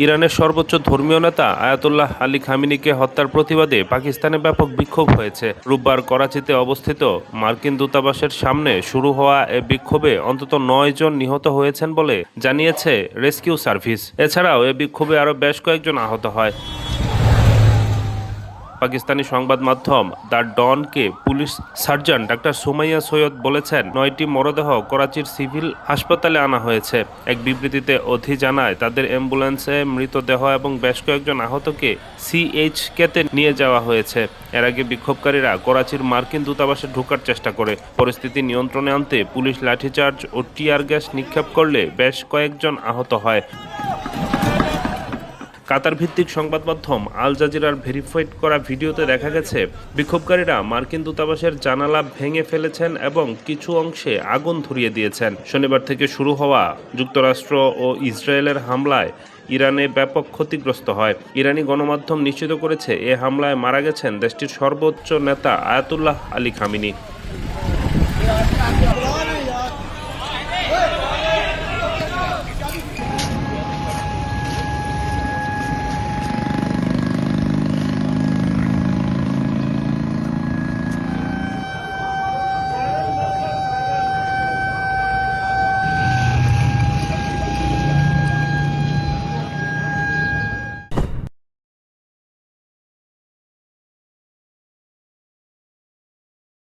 ইরানের সর্বোচ্চ ধর্মীয় নেতা আয়াতুল্লাহ আলী খামেনিকে হত্যার প্রতিবাদে পাকিস্তানে ব্যাপক বিক্ষোভ হয়েছে। রোববার করাচিতে অবস্থিত মার্কিন দূতাবাসের সামনে শুরু হওয়া এ বিক্ষোভে অন্তত ৯ জন নিহত হয়েছেন বলে জানিয়েছে রেস্কিউ সার্ভিস। এছাড়াও এ বিক্ষোভে আরও বেশ কয়েকজন আহত হয়। পাকিস্তানি সংবাদ মাধ্যম দ্য ডনকে পুলিশ সার্জন ডাক্তার সুমাইয়া সৈয়দ বলেছেন, ৯টি মরদেহ করাচির সিভিল হাসপাতালে আনা হয়েছে। এক বিবৃতিতে অধি জানায়, তাদের অ্যাম্বুলেন্সে মৃতদেহ এবং বেশ কয়েকজন আহতকে CHKতে নিয়ে যাওয়া হয়েছে। এর আগে বিক্ষোভকারীরা করাচির মার্কিন দূতাবাসে ঢোকার চেষ্টা করে। পরিস্থিতি নিয়ন্ত্রণে আনতে পুলিশ লাঠিচার্জ ও টিয়ার গ্যাস নিক্ষেপ করলে বেশ কয়েকজন আহত হয়। কাতার ভিত্তিক সংবাদ মাধ্যম আল জাজিরার ভেরিফাইড করা ভিডিওতে দেখা গেছে, বিক্ষোভকারীরা মার্কিন দূতাবাসের জানালা ভেঙে ফেলেছেন এবং কিছু অংশে আগুন ধরিয়ে দিয়েছেন। শনিবার থেকে শুরু হওয়া যুক্তরাষ্ট্র ও ইসরায়েলের হামলায় ইরানে ব্যাপক ক্ষতিগ্রস্ত হয়। ইরানি গণমাধ্যম নিশ্চিত করেছে, এ হামলায় মারা গেছেন দেশটির সর্বোচ্চ নেতা আয়াতুল্লাহ আলী খামেনি।